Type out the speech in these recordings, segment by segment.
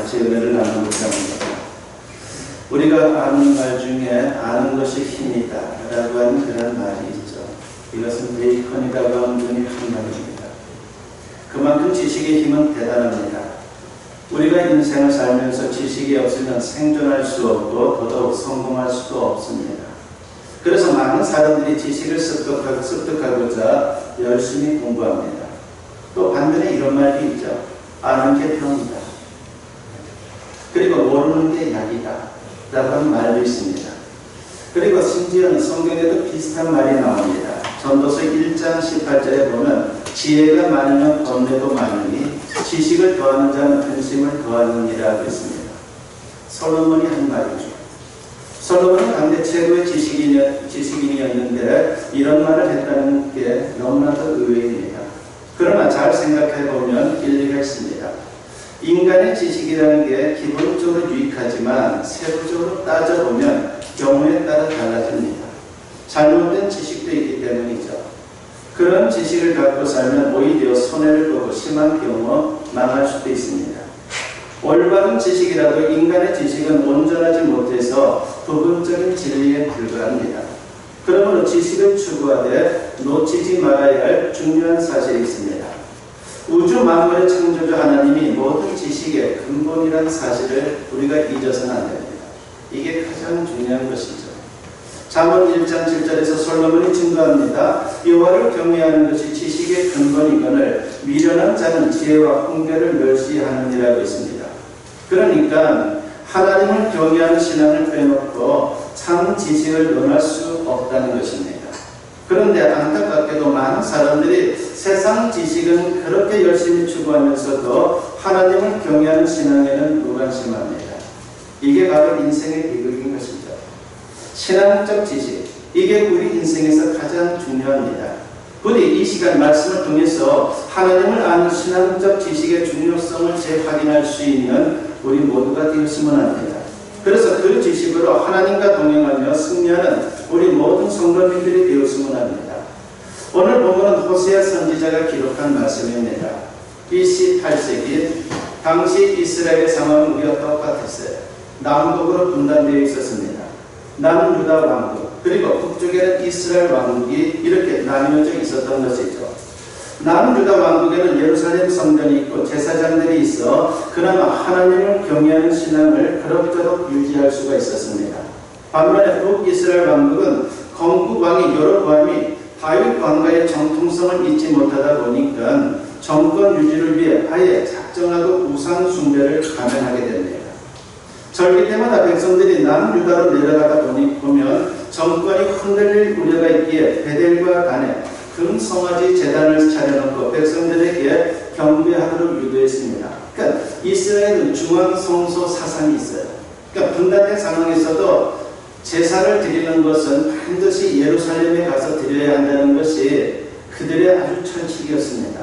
같이 은혜를 나누고자 합니다. 우리가 아는 말 중에 아는 것이 힘이다 라고 하는 그런 말이 있죠. 이것은 베이컨이라고 하는 분이 한 말입니다. 그만큼 지식의 힘은 대단합니다. 우리가 인생을 살면서 지식이 없으면 생존할 수 없고 더더욱 성공할 수도 없습니다. 그래서 많은 사람들이 지식을 습득하고자 열심히 공부합니다. 또 반면에 이런 말이 있죠. 아는 게 병이다. 그리고 모르는 게 약이다 라고 하는 말도 있습니다. 그리고 심지어는 성경에도 비슷한 말이 나옵니다. 전도서 1장 18절에 보면 지혜가 많으면 번뇌도 많으니 지식을 더하는 자는 근심을 더하느니라 했습니다. 솔로몬이 한 말이죠. 솔로몬은 당대 최고의 지식인이었는데 이런 말을 했다는 게 너무나도 의외입니다. 그러나 잘 생각해보면 일리가 있습니다. 인간의 지식이라는 게 기본적으로 유익하지만 세부적으로 따져보면 경우에 따라 달라집니다. 잘못된 지식도 있기 때문이죠. 그런 지식을 갖고 살면 오히려 손해를 보고 심한 경우 망할 수도 있습니다. 올바른 지식이라도 인간의 지식은 온전하지 못해서 부분적인 진리에 불과합니다. 그러므로 지식을 추구하되 놓치지 말아야 할 중요한 사실이 있습니다. 우주 만물의 창조주 하나님이 모든 지식의 근본이라는 사실을 우리가 잊어서는 안 됩니다. 이게 가장 중요한 것이죠. 잠언 1장 7절에서 솔로몬이 증거합니다. 여호와를 경외하는 것이 지식의 근본이거늘 미련한 자는 지혜와 훈계를 멸시하느니라고 있습니다. 그러니까 하나님을 경외하는 신앙을 빼놓고 참 지식을 논할 수 없다는 것입니다. 그런데 안타깝게도 많은 사람들이 세상 지식은 그렇게 열심히 추구하면서도 하나님을 경외하는 신앙에는 무관심합니다. 이게 바로 인생의 비극인 것이죠. 신앙적 지식, 이게 우리 인생에서 가장 중요합니다. 부디 이 시간 말씀을 통해서 하나님을 아는 신앙적 지식의 중요성을 재확인할 수 있는 우리 모두가 되었으면 합니다. 그래서 그 지식으로 하나님과 동행하며 승리하는 우리 모든 성도님들이 되었으면 합니다. 오늘 본문은 호세아 선지자가 기록한 말씀입니다. BC 8세기 당시 이스라엘의 상황은 우리가 똑같았어요. 남북으로 분단되어 있었습니다. 남은 유다 왕국 그리고 북쪽에는 이스라엘 왕국이 이렇게 나뉘어져 있었던 것이죠. 남은 유다 왕국에는 예루살렘 성전이 있고 제사장들이 있어 그나마 하나님을 경외하는 신앙을 그럭저럭 유지할 수가 있었습니다. 반면에 북이스라엘 왕국은 건국 왕이 여로보암이 다윗 왕가의 정통성을 잊지 못하다 보니까 정권 유지를 위해 아예 작정하고 우상 숭배를 감행하게 됩니다. 절기 때마다 백성들이 남유다로 내려가다 보면 정권이 흔들릴 우려가 있기에 베델과 단에 금송아지 제단을 차려놓고 백성들에게 경배하도록 유도했습니다. 그러니까 이스라엘은 중앙성소 사상이 있어요. 그러니까 분단된 상황에서도 제사를 드리는 것은 반드시 예루살렘에 가서 드려야 한다는 것이 그들의 아주 철칙이었습니다.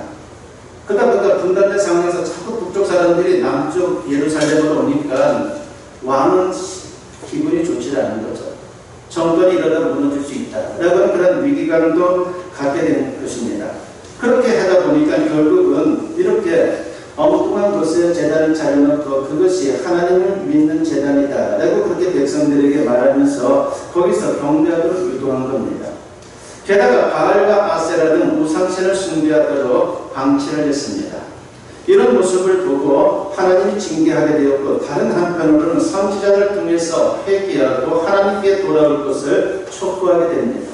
그러다 보니까 분단된 상황에서 자꾸 북쪽 사람들이 남쪽 예루살렘으로 오니까 왕은 기분이 좋지 않은 거죠. 정권이 이러다 무너질 수 있다 라고 하는 그런 위기감도 갖게 된 것입니다. 그렇게 하다 보니까 결국은 이렇게 엉뚱한 곳에 제단을 차려놓고 그것이 하나님을 믿는 제단이다 라고 그렇게 백성들에게 말하면서 거기서 경배하도록 유도한 겁니다. 게다가 바알과 아세라 등 우상신을 숭배하도록 방치를 했습니다. 이런 모습을 보고 하나님이 징계하게 되었고 다른 한편으로는 선지자를 통해서 회개하고 하나님께 돌아올 것을 촉구하게 됩니다.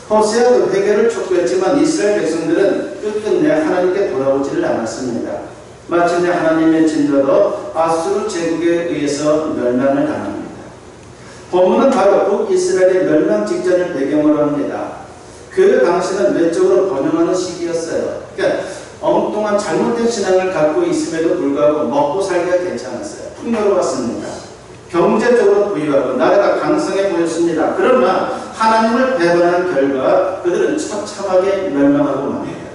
호세아도 회개를 촉구했지만 이스라엘 백성들은 끝끝내 하나님께 돌아오지를 않았습니다. 마침내 하나님의 진노로 아수르 제국에 의해서 멸망을 당합니다. 본문은 바로 북이스라엘의 멸망 직전을 배경으로 합니다. 그 당시는 외적으로 번영하는 시기였어요. 그러니까 엉뚱한 잘못된 신앙을 갖고 있음에도 불구하고 먹고 살기가 괜찮았어요. 풍요로웠습니다. 경제적으로 부유하고 나라가 강성해 보였습니다. 그러나 하나님을 배반한 결과 그들은 처참하게 멸망하고 맙니다.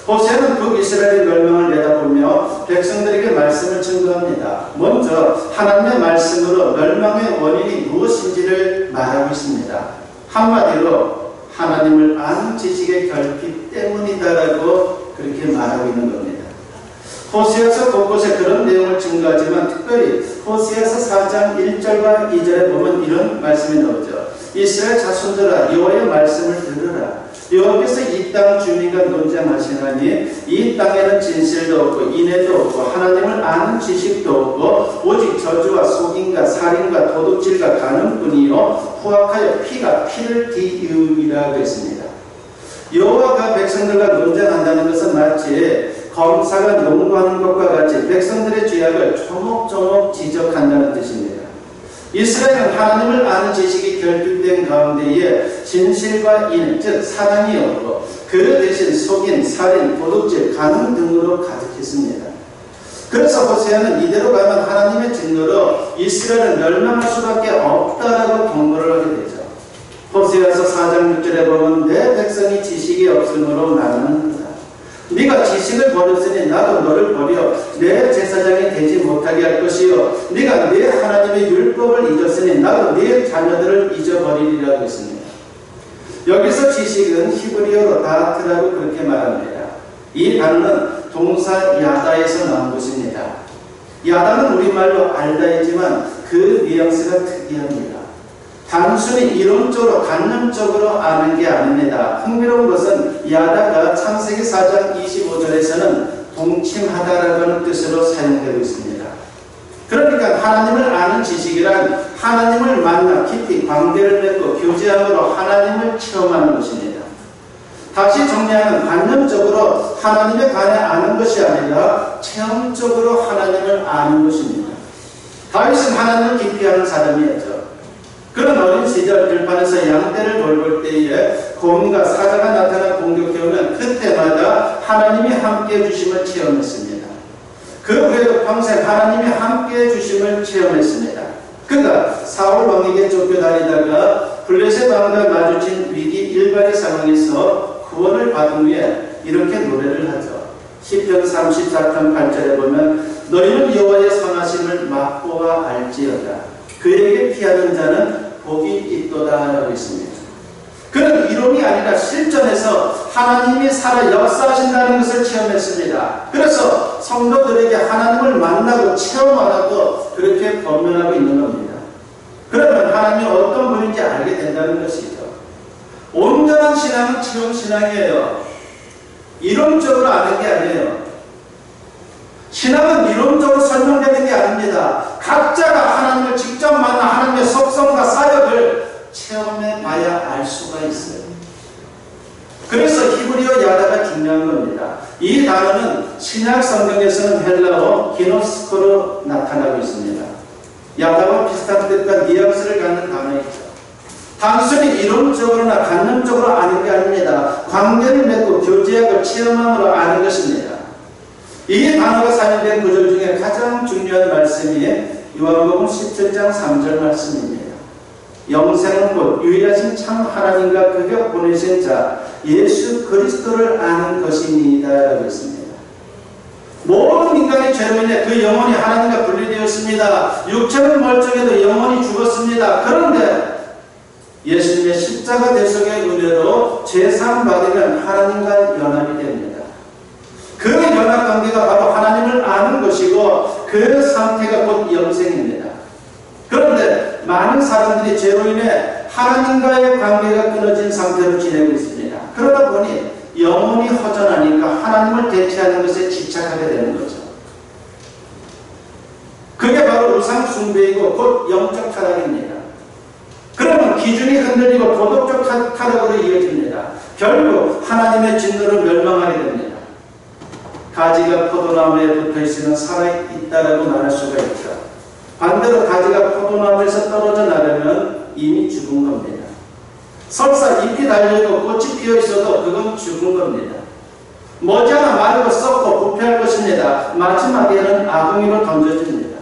호세아는 북이스라엘의 멸망을 내다보며 백성들에게 말씀을 증거합니다. 먼저 하나님의 말씀으로 멸망의 원인이 무엇인지를 말하고 있습니다. 한마디로 하나님을 아는 지식의 결핍 때문이다라고 그렇게 말하고 있는 겁니다. 호세아서 곳곳에 그런 내용을 증거하지만 특별히 호세아서 4장 1절과 2절에 보면 이런 말씀이 나오죠. 이스라엘 자손들아 여호와의 말씀을 들으라. 여호와께서 이 땅 주민과 논쟁하시나니 이 땅에는 진실도 없고 인애도 없고 하나님을 아는 지식도 없고 오직 저주와 속임과 살인과 도둑질과 가늠뿐이요 후악하여 피가 피를 뒤이음이라고 했습니다. 여호와가 백성들과 논쟁한다는 것은 마치 검사가 농구하는 것과 같이 백성들의 죄악을 조목조목 지적한다는 뜻입니다. 이스라엘은 하나님을 아는 지식이 결핍된 가운데에 진실과 인애, 즉 사랑이 없고 그 대신 속임, 살인, 도둑질, 간음 등으로 가득했습니다. 그래서 호세아는 이대로 가면 하나님의 진노로 이스라엘은 멸망할 수밖에 없다라고 경고를 하게 되죠. 호세아서 4장 6절에 보면 내 백성이 지식이 없으므로 나는 네가 지식을 버렸으니 나도 너를 버려 내 제사장이 되지 못하게 할 것이요 네가 내 하나님의 율법을 잊었으니 나도 네 자녀들을 잊어버리리라고 했습니다. 여기서 지식은 히브리어로 다트라고 그렇게 말합니다. 이 단어는 동사 야다에서 나온 것입니다. 야다는 우리말로 알다이지만 그 뉘앙스가 특이합니다. 단순히 이론적으로 관념적으로 아는 게 아닙니다. 흥미로운 것은 야다가 창세기 4장 25절에서는 동침하다라고 하는 뜻으로 사용되고 있습니다. 그러니까 하나님을 아는 지식이란 하나님을 만나 깊이 관계를 맺고 교제함으로 하나님을 체험하는 것입니다. 다시 정리하면 관념적으로 하나님에 관해 아는 것이 아니라 체험적으로 하나님을 아는 것입니다. 다윗은 하나님을 깊이 아는 사람이었죠. 그런 어린 시절 들판에서 양떼를 돌볼 때에 곰과 사자가 나타나 공격해오면 그때마다 하나님이 함께해 주심을 체험했습니다. 그 후에도 평생 하나님이 함께해 주심을 체험했습니다. 그가 사울 왕에게 쫓겨다니다가 블레셋 왕과 마주친 위기 일발의 상황에서 구원을 받은 후에 이렇게 노래를 하죠. 시편 34편 8절에 보면 너희는 여호와의 선하심을 맛보아 알지어다. 그에게 피하는 자는 복이 있도다 라고 했습니다. 그는 이론이 아니라 실전에서 하나님이 살아 역사하신다는 것을 체험했습니다. 그래서 성도들에게 하나님을 만나고 체험하라고 그렇게 권면하고 있는 겁니다. 그러면 하나님이 어떤 분인지 알게 된다는 것이죠. 온전한 신앙은 체험 신앙이에요. 이론적으로 아는 게 아니에요. 신앙은 이론적으로 설명되는 게 아닙니다. 각자가 하나님을 직접 만나 하나님의 속성과 사역을 체험해 봐야 알 수가 있어요. 그래서 히브리어 야다가 중요한 겁니다. 이 단어는 신약 성경에서는 헬라어 기노스코로 나타나고 있습니다. 야다와 비슷한 뜻과 뉘앙스를 갖는 단어이죠. 단순히 이론적으로나 관념적으로 아는 게 아닙니다. 관계를 맺고 교제하고 체험함으로 아는 것입니다. 이 단어가 사용된 구절 중에 가장 중요한 말씀이 요한복음 17장 3절 말씀입니다. 영생은 곧 유일하신 참 하나님과 그가 보내신 자 예수 그리스도를 아는 것입니다 라고 했습니다. 모든 인간이 죄로 인해 그 영혼이 하나님과 분리되었습니다. 육체는 멀쩡해도 영혼이 죽었습니다. 그런데 예수님의 십자가 대속의 은혜로 제사함 받으면 하나님과 연합이 됩니다. 그 연합관계가 바로 하나님을 아는 것이고 그 상태가 곧 영생입니다. 그런데 많은 사람들이 죄로 인해 하나님과의 관계가 끊어진 상태로 지내고 있습니다. 그러다 보니 영혼이 허전하니까 하나님을 대체하는 것에 집착하게 되는 거죠. 그게 바로 우상 숭배이고 곧 영적 타락입니다. 그러면 기준이 흔들리고 도덕적 타락으로 이어집니다. 결국 하나님의 진노를 멸망하게 됩니다. 가지가 포도나무에 붙어있으면 살아있다라고 말할 수가 있죠. 반대로 가지가 포도나무에서 떨어져 나가면 이미 죽은 겁니다. 설사 잎이 달려있고 꽃이 피어있어도 그건 죽은 겁니다. 머지않아 마르고 썩고 부패할 것입니다. 마지막에는 아궁이로 던져집니다.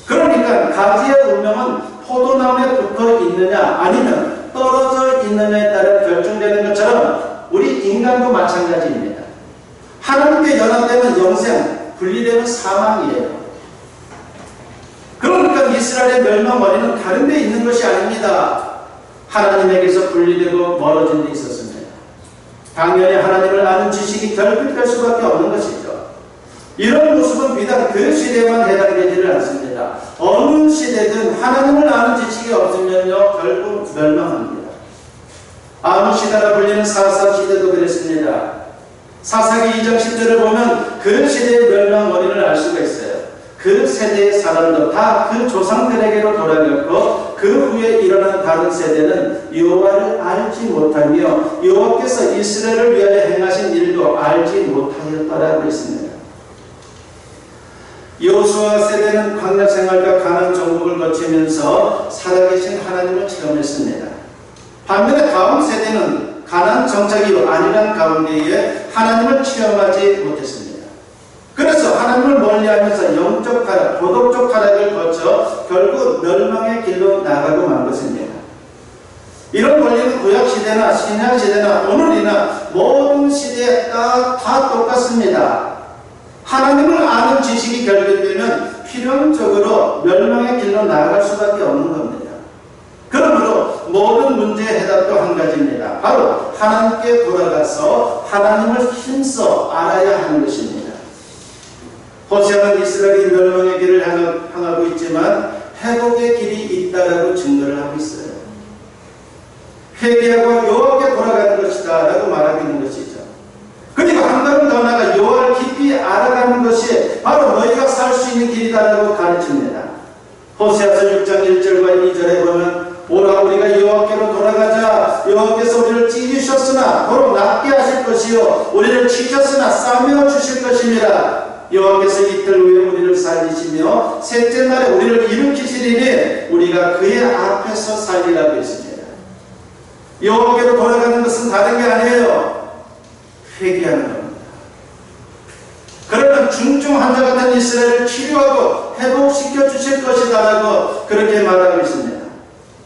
그러니까 가지의 운명은 포도나무에 붙어 있느냐 아니면 떨어져 있느냐에 따라 결정되는 것처럼 우리 인간도 마찬가지입니다. 하나님께 연합되면 영생, 분리되면 사망이에요. 그러니까 이스라엘의 멸망 원인은 다른 데 있는 것이 아닙니다. 하나님에게서 분리되고 멀어진 데 있었습니다. 당연히 하나님을 아는 지식이 결핍될 수밖에 없는 것이죠. 이런 모습은 비단 그 시대에만 해당되지를 않습니다. 어느 시대든 하나님을 아는 지식이 없으면요 결국 멸망합니다. 암시다라 불리는 사사 시대도 그랬습니다. 사사기 2장 10절을 보면 그 시대의 멸망 원인을 알 수가 있어요. 그 세대의 사람도 다 그 조상들에게로 돌아갔고 그 후에 일어난 다른 세대는 여호와를 알지 못하며 여호와께서 이스라엘을 위하여 행하신 일도 알지 못하였다라고 했습니다. 여호수아 세대는 광야 생활과 가나안 정복을 거치면서 살아계신 하나님을 체험했습니다. 반면에 다음 세대는 가나안 정착이 아니란 가운데에 하나님을 체험하지 못했습니다. 그래서 하나님을 멀리하면서 영적 타락, 도덕적 타락을 거쳐 결국 멸망의 길로 나가고 만 것입니다. 이런 원리는 구약시대나 신약시대나 오늘이나 모든 시대에 다 똑같습니다. 하나님을 아는 지식이 결핍되면 필연적으로 멸망의 길로 나아갈 수밖에 없는 겁니다. 그러므로 모든 문제의 해답도 한 가지입니다. 바로 하나님께 돌아가서 하나님을 힘써 알아야 하는 것입니다. 호세아는 이스라엘이 멸망의 길을 향하고 있지만 회복의 길이 있다라고 증거를 하고 있어요. 회개하고 여호와께 돌아가는 것이다 라고 말하고 있는 것이죠. 그리고 한 걸음 더 나아가 여호와를 깊이 알아가는 것이 바로 너희가 살 수 있는 길이다라고 가르칩니다. 호세아서 6장 1절과 2절에 보면 오라 우리가 여호와께로 돌아가자. 여호와께서 우리를 찢으셨으나 도로 낫게 하실 것이요 우리를 치셨으나 싸매어 주실 것입니다. 여호와께서 이틀 후에 우리를 살리시며 셋째 날에 우리를 일으키시리니 우리가 그의 앞에서 살리라고 했습니다. 여호와께로 돌아가는 것은 다른 게 아니에요. 회개하는 겁니다. 그러면 중증 환자 같은 이스라엘을 치료하고 회복시켜 주실 것이다라고 그렇게 말하고 있습니다.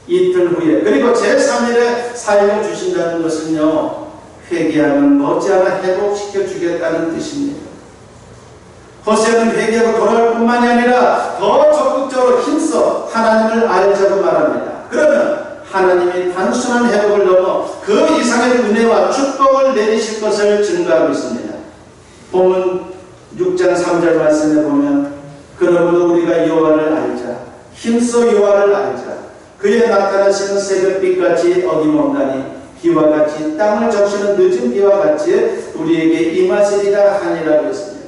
이틀 후에 그리고 제3일에 살려주신다는 것은요 회개하면 머지않아 회복시켜 주겠다는 뜻입니다. 호세아는 회개하고 돌아올 뿐만이 아니라 더 적극적으로 힘써 하나님을 알자고 말합니다. 그러면 하나님이 단순한 회복을 넘어 그 이상의 은혜와 축복을 내리실 것을 증거하고 있습니다. 본문 6장 3절 말씀에 보면 그러므로 우리가 여호와를 알자. 힘써 여호와를 알자. 그의 나타나시는 새벽빛같이 어김없나니 비와 같이 땅을 적시는 늦은 비와 같이 우리에게 임하시리라 하니라고 했습니다.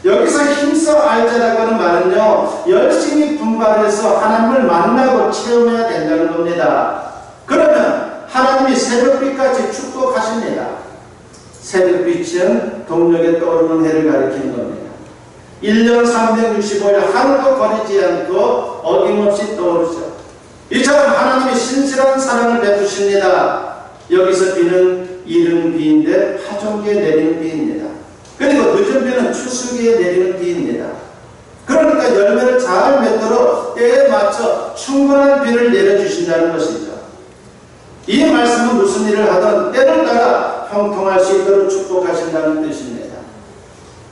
여기서 힘써 알자라고 하는 말은요 열심히 분발해서 하나님을 만나고 체험해야 된다는 겁니다. 그러면 하나님이 새벽빛같이 축복하십니다. 새벽빛은 동력에 떠오르는 해를 가리키는 겁니다. 1년 365일 하루도 거리지 않고 어김없이 떠오르죠. 이처럼 하나님이 신실한 사랑을 베푸십니다. 여기서 비는 이른 비인데 파종기에 내리는 비입니다. 그리고 늦은 비는 추수기에 내리는 비입니다. 그러니까 열매를 잘 맺도록 때에 맞춰 충분한 비를 내려주신다는 것이죠. 이 말씀은 무슨 일을 하든 때를 따라 형통할 수 있도록 축복하신다는 뜻입니다.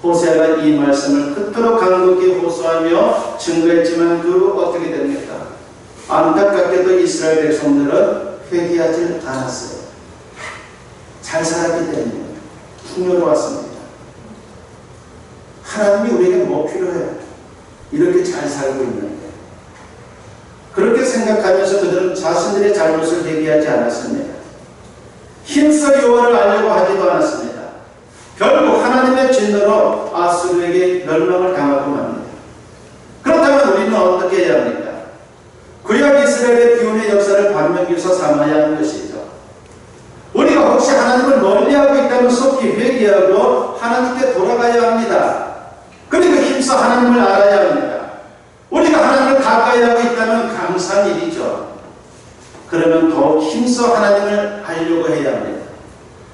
호세아가 이 말씀을 그토록 간곡히 호소하며 증거했지만 그 어떻게 됩니까? 안타깝게도 이스라엘 백성들은 회개하지 않았어요. 잘 살았기 때문에 풍요로웠습니다. 하나님이 우리에게 뭐 필요해요? 이렇게 잘 살고 있는데. 그렇게 생각하면서 그들은 자신들의 잘못을 회개하지 않았습니다. 힘써 여호와를 알려고 하지도 않았습니다. 결국 하나님의 진노로 아수르에게 멸망을 당하고 맙니다. 그렇다면 우리는 어떻게 해야 합니까? 구약 이스라엘의 기운의 역사를 반면교사 삼아야 하는 것이죠. 우리가 혹시 하나님을 멀리하고 있다면 속히 회개하고 하나님께 돌아가야 합니다. 그리고 힘써 하나님을 알아야 합니다. 우리가 하나님을 가까이 하고 있다면 감사한 일이죠. 그러면 더욱 힘써 하나님을 알려고 해야 합니다.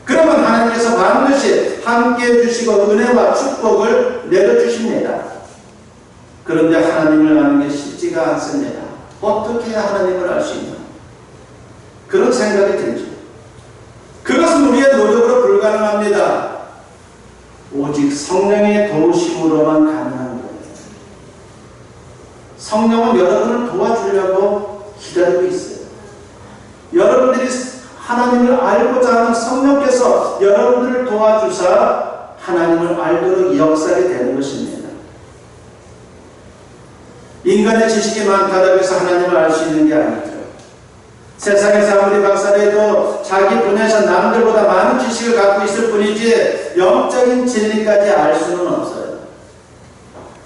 그러면 하나님께서 반드시 함께해 주시고 은혜와 축복을 내려주십니다. 그런데 하나님을 아는 게 쉽지가 않습니다. 어떻게 해야 하나님을 알 수 있나? 그런 생각이 들죠. 그것은 우리의 노력으로 불가능합니다. 오직 성령의 도우심으로만 가능한 거예요. 성령은 여러분을 도와주려고 기다리고 있어요. 여러분들이 하나님을 알고자 하는 성령께서 여러분들을 도와주사 하나님을 알도록 역사하게 되는 것입니다. 인간의 지식이 많다고 해서 하나님을 알 수 있는 게 아니죠. 세상에서 아무리 박사를 해도 자기 분야에서 남들보다 많은 지식을 갖고 있을 뿐이지 영적인 진리까지 알 수는 없어요.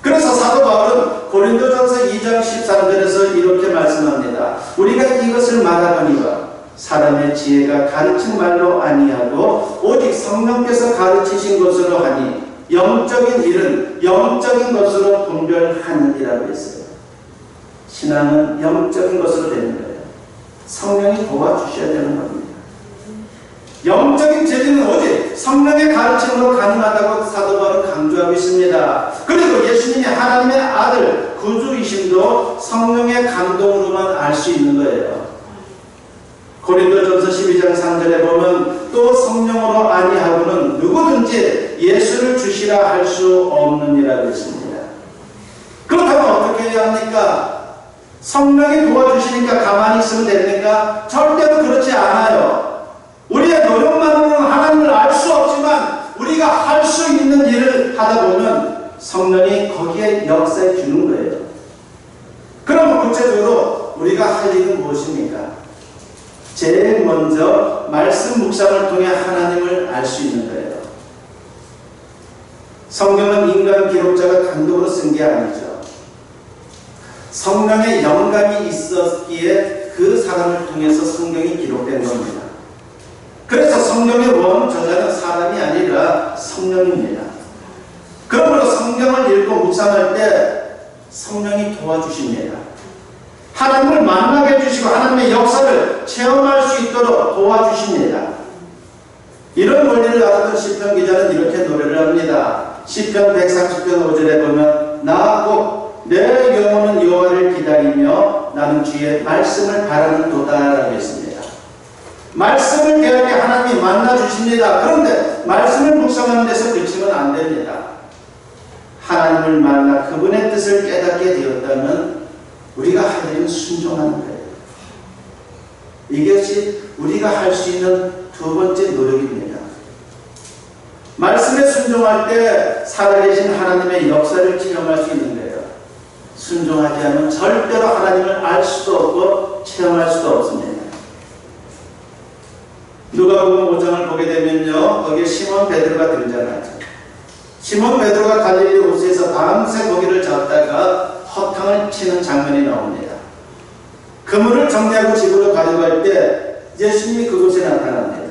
그래서 사도 바울은 고린도전서 2장 13절에서 이렇게 말씀합니다. 우리가 이것을 말하거니와 사람의 지혜가 가르친 말로 아니하고 오직 성령께서 가르치신 것으로 하니 영적인 일은 영적인 것으로 분별하느니라고 했어요. 신앙은 영적인 것으로 되는 거예요. 성령이 도와주셔야 되는 겁니다. 영적인 진리는 오직 성령의 가르침으로 가능하다고 사도 바울은 강조하고 있습니다. 그리고 예수님이 하나님의 아들 구주이심도 성령의 감동으로만 알 수 있는 거예요. 고린도전서 12장 3절에 보면 또 성령으로 아니하고는 누구든지 예수를 주시라 할 수 없느니라고 했습니다. 그렇다면 어떻게 해야 합니까? 성령이 도와주시니까 가만히 있으면 됩니까? 절대로 그렇지 않아요. 우리의 노력만으로는 하나님을 알 수 없지만 우리가 할 수 있는 일을 하다 보면 성령이 거기에 역사해 주는 거예요. 그럼 구체적으로 우리가 할 일은 무엇입니까? 제일 먼저 말씀 묵상을 통해 하나님을 알 수 있는 거예요. 성경은 인간 기록자가 단독으로 쓴 게 아니죠. 성령의 영감이 있었기에 그 사람을 통해서 성경이 기록된 겁니다. 그래서 성경의 원 저자는 사람이 아니라 성령입니다. 그러므로 성경을 읽고 묵상할 때 성령이 도와주십니다. 하나님을 만나게 해주시고 하나님의 역사를 체험할 수 있도록 도와주십니다. 이런 원리를 알았던 시편 기자는 이렇게 노래를 합니다. 시편 130편 5절에 보면 나 곧 내 영혼은 여호와를 기다리며 나는 주의 말씀을 바라는도다 라고 했습니다. 말씀을 배울 때 하나님이 만나주십니다. 그런데 말씀을 묵상하는 데서 그치면 안 됩니다. 하나님을 만나 그분의 뜻을 깨닫게 되었다면 우리가 할 일은 순종하는 거예요. 이것이 우리가 할 수 있는 두 번째 노력입니다. 말씀에 순종할 때 살아계신 하나님의 역사를 체험할 수 있는 거예요. 순종하지 않으면 절대로 하나님을 알 수도 없고 체험할 수도 없습니다. 누가복음 5장을 보게 되면요, 거기에 시몬 베드로가 등장하죠. 시몬 베드로가 갈릴리 호수에서 밤새 고기를 잡다가 허탕을 치는 장면이 나옵니다. 그물을 정리하고 집으로 가져갈 때 예수님이 그곳에 나타납니다.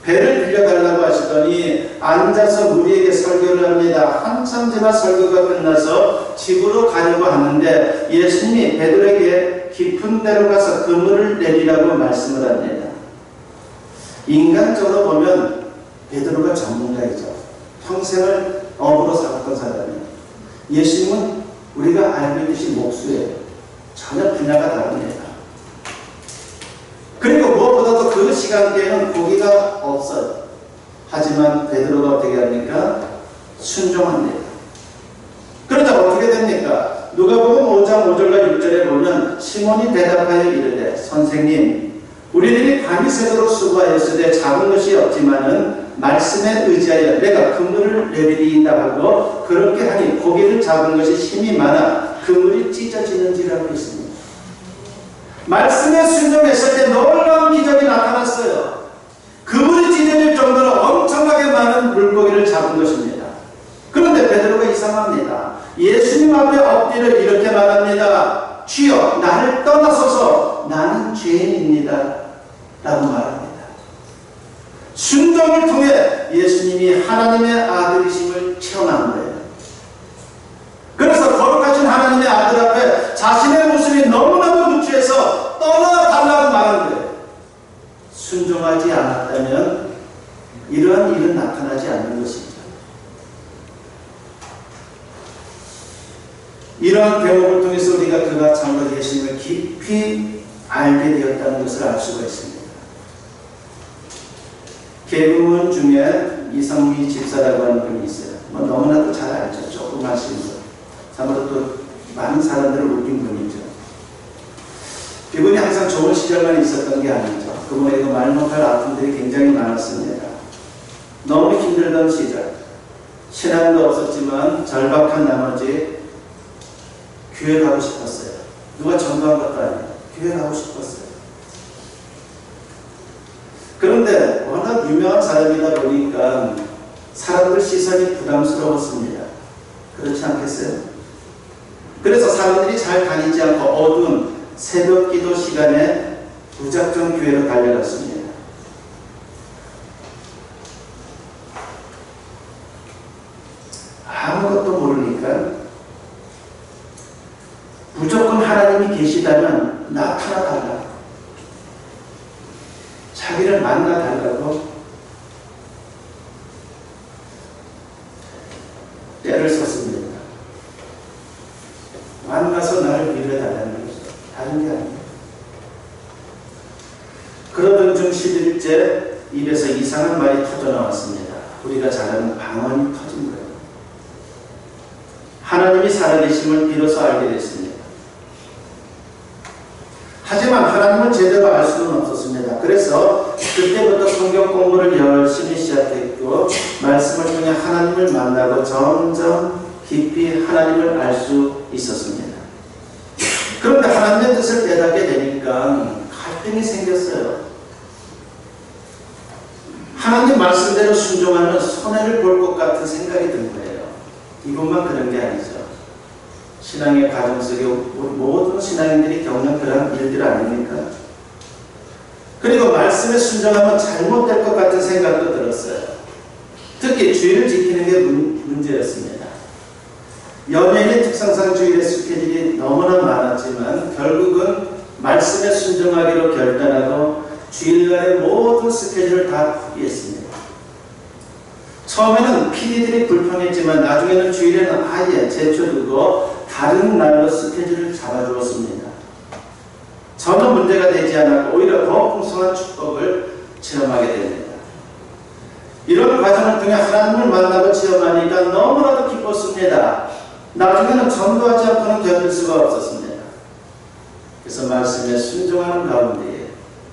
배를 빌려달라고 하시더니 앉아서 우리에게 설교를 합니다. 한참 지나 설교가 끝나서 집으로 가려고 하는데 예수님이 베드로에게 깊은 데로 가서 그물을 내리라고 말씀을 합니다. 인간적으로 보면 베드로가 전문가이죠. 평생을 업으로 살았던 사람이에요. 예수님은 우리가 알고 있듯이 목수예요. 전혀 분야가 다릅니다. 그리고 무엇보다도 그 시간대에는 고기가 없어요. 하지만 베드로가 어떻게 합니까? 순종합니다. 그러자 어떻게 됩니까? 누가복음 5장 5절과 6절에 보면 시몬이 대답하여 이르되 선생님 우리들이 밤이 새도록 수고하였으되 잡은 것이 없지만은 말씀에 의지하여 내가 그물을 내리리이다 하고 그렇게 하니 고기를 잡은 것이 힘이 많아 그물이 찢어지는지라고 했습니다. 말씀에 순종했을 때 놀라운 기적이 나타났어요. 그물이 찢어질 정도로 엄청나게 많은 물고기를 잡은 것입니다. 그런데 베드로가 이상합니다. 예수님 앞에 엎드려 이렇게 말합니다. 주여 나를 떠나소서 나는 죄인입니다 라고 말합니다. 순종을 통해 예수님이 하나님의 아들이심을 체험한 거예요. 그래서 거룩하신 하나님의 아들 앞에 자신의 모습이 너무나도 누추해서 떠나달라고 말한 거예요. 순종하지 않았다면 이러한 일은 나타나지 않는 것입니다. 이러한 대목을 통해서 우리가 그가 참으로 예수님을 깊이 알게 되었다는 것을 알 수가 있습니다. 개그우먼 중에 이성미 집사라고 하는 분이 있어요. 너무나도 잘 알죠. 조금 하시는 분. 참으로 또 많은 사람들을 웃긴 분이죠. 이분이 항상 좋은 시절만 있었던 게 아니죠. 그분에게 말 못할 아픔들이 굉장히 많았습니다. 너무 힘들었습니다. 힘들던 시절, 신앙도 없었지만 절박한 나머지 교회 가고 싶었어요. 누가 전도한 것도 아니에요. 교회 가고 싶었어요. 그런데 워낙 유명한 사람이다 보니까 사람들 시선이 부담스러웠습니다. 그렇지 않겠어요? 그래서 사람들이 잘 다니지 않고 어두운 새벽 기도 시간에 무작정 교회로 달려갔습니다. 아무것도 모르니까 무조건 하나님이 계시다면 나타나달라, 자기를 만나달라고 때를 썼습니다. 만나서 나를 위로해달라는 거죠. 다른 게 아니에요. 그러던 중 11째 입에서 이상한 말이 터져나왔습니다. 우리가 잘 아는 방언이 터진 거예요. 하나님이 살아계심을 비로소 알게 됐습니다. 하지만 하나님을 제대로 알 수는 없었습니다. 그래서 그때부터 성경 공부를 열심히 시작했고 말씀을 통해 하나님을 만나고 점점 깊이 하나님을 알 수 있었습니다. 그런데 하나님의 뜻을 깨닫게 되니까 갈등이 생겼어요. 하나님 말씀대로 순종하면 손해를 볼 것 같은 생각이 든 거예요. 이것만 그런 게 아니죠. 신앙의 과정 속에 모든 신앙인들이 겪는 그런 일들 아닙니까? 그리고 말씀에 순종하면 잘못될 것 같은 생각도 들었어요. 특히 주일을 지키는 게 문제였습니다. 연예인의 특성상 주일의 스케줄이 너무나 많았지만 결국은 말씀에 순종하기로 결단하고 주일날의 모든 스케줄을 다 포기했습니다. 처음에는 PD들이 불평했지만 나중에는 주일에는 아예 제쳐두고 다른 날로 스케줄을 잡아주었습니다. 전혀 문제가 되지 않았고 오히려 더 풍성한 축복을 체험하게 됩니다. 이런 과정을 통해 하나님을 만나고 체험하니까 너무나도 기뻤습니다. 나중에는 전도하지 않고는 견딜 수가 없었습니다. 그래서 말씀에 순종하는 가운데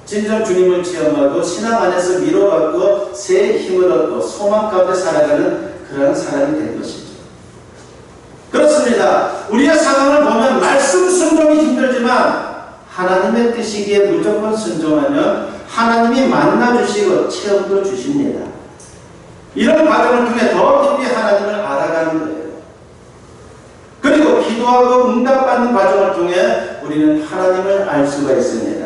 진정 주님을 체험하고 신앙 안에서 위로받고 새 힘을 얻고 소망 가운데 살아가는 그런 사람이 된 것이죠. 그렇습니다. 우리의 상황을 보면 말씀 순종이 힘들지만 하나님의 뜻이기에 무조건 순종하면 하나님이 만나주시고 체험도 주십니다. 이런 과정을 통해 더 깊이 하나님을 알아가는 거예요. 그리고 기도하고 응답받는 과정을 통해 우리는 하나님을 알 수가 있습니다.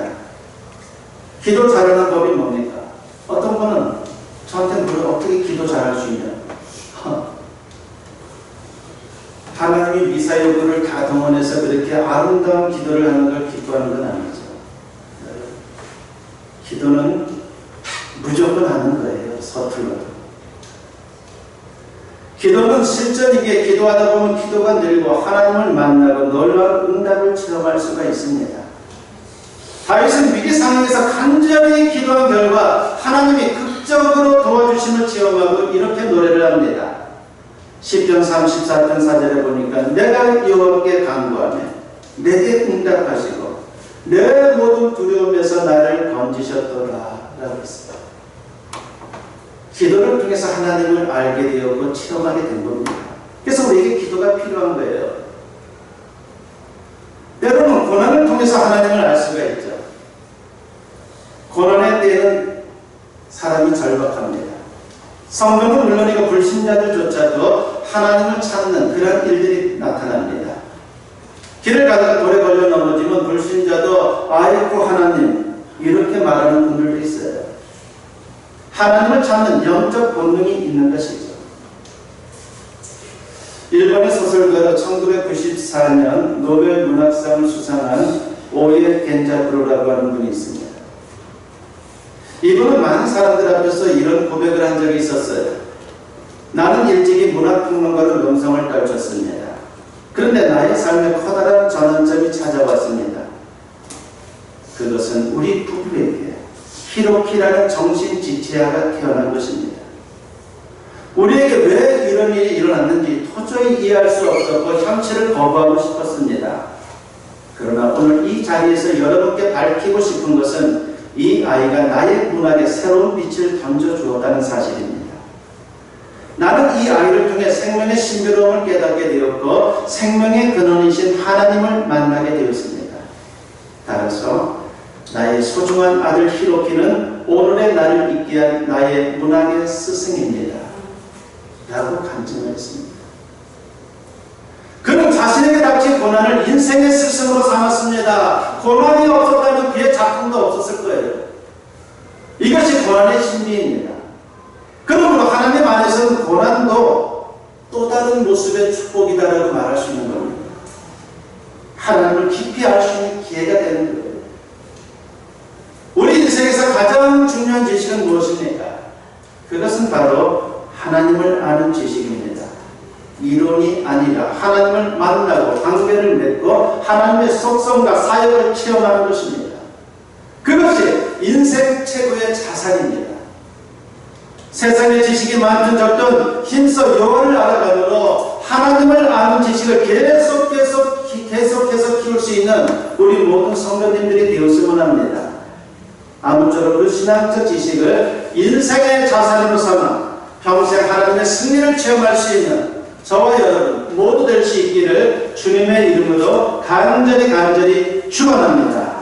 기도 잘하는 법이 뭡니까? 어떤 분은 저한테 물어 어떻게 기도 잘할 수 있냐? 하나님이 미사 요구를 다 동원해서 그렇게 아름다운 기도를 하는 걸 기뻐하는 건 아니죠. 기도는 무조건 하는 거예요. 서툴러도. 기도는 실전이기에 기도하다 보면 기도가 늘고 하나님을 만나고 놀라운 응답을 체험할 수가 있습니다. 다윗은 위기 상황에서 간절히 기도한 결과 하나님이 극적으로 도와주심을 체험하고 이렇게 노래를 합니다. 시편 34편 4절에 보니까 내가 여호와께 간구하며 내게 응답하시고 내 모든 두려움에서 나를 건지셨더라 라고 했습니다. 기도를 통해서 하나님을 알게 되었고 체험하게 된 겁니다. 그래서 우리에게 기도가 필요한 거예요. 때로는 고난을 통해서 하나님을 알 수가 있죠. 고난의 때에는 사람이 절박합니다. 성도는 물론이고 불신자들조차도 하나님을 찾는 그런 일들이 나타납니다. 길을 가다가 돌에 걸려 넘어지면 불신자도 아이고 하나님 이렇게 말하는 분들도 있어요. 하나님을 찾는 영적 본능이 있는 것이죠. 일본의 소설가로 1994년 노벨 문학상을 수상한 오에 겐자쿠로라고 하는 분이 있습니다. 이분은 많은 사람들 앞에서 이런 고백을 한 적이 있었어요. 나는 일찍이 문학평론가로 명성을 떨쳤습니다. 그런데 나의 삶에 커다란 전환점이 찾아왔습니다. 그것은 우리 부부에게 히로키라는 정신지체아가 태어난 것입니다. 우리에게 왜 이런 일이 일어났는지 도저히 이해할 수 없었고 현실을 거부하고 싶었습니다. 그러나 오늘 이 자리에서 여러분께 밝히고 싶은 것은 이 아이가 나의 문학에 새로운 빛을 던져주었다는 사실입니다. 자기 아이를 통해 생명의 신비로움을 깨닫게 되었고 생명의 근원이신 하나님을 만나게 되었습니다. 따라서 나의 소중한 아들 히로키는 오늘의 나를 있게 한 나의 문학의 스승입니다. 라고 간증했습니다. 그는 자신에게 닥친 고난을 인생의 스승으로 삼았습니다. 고난이 없었다면 그의 작품도 없었을 거예요. 이것이 고난의 진리입니다. 그러므로 하나님 안에서는 고난도 또 다른 모습의 축복이다라고 말할 수 있는 겁니다. 하나님을 깊이 알 수 있는 기회가 되는 거예요. 우리 인생에서 가장 중요한 지식은 무엇입니까? 그것은 바로 하나님을 아는 지식입니다. 이론이 아니라 하나님을 만나고 관계를 맺고 하나님의 속성과 사역을 체험하는 것입니다. 그것이 인생 최고의 자산입니다. 세상의 지식이 많든 적든 힘써 영혼을 알아가므로 하나님을 아는 지식을 계속해서 키울 수 있는 우리 모든 성도님들이 되었으면 합니다. 아무쪼록 그 신앙적 지식을 인생의 자산으로 삼아 평생 하나님의 승리를 체험할 수 있는 저와 여러분 모두 될 수 있기를 주님의 이름으로 간절히 축원합니다.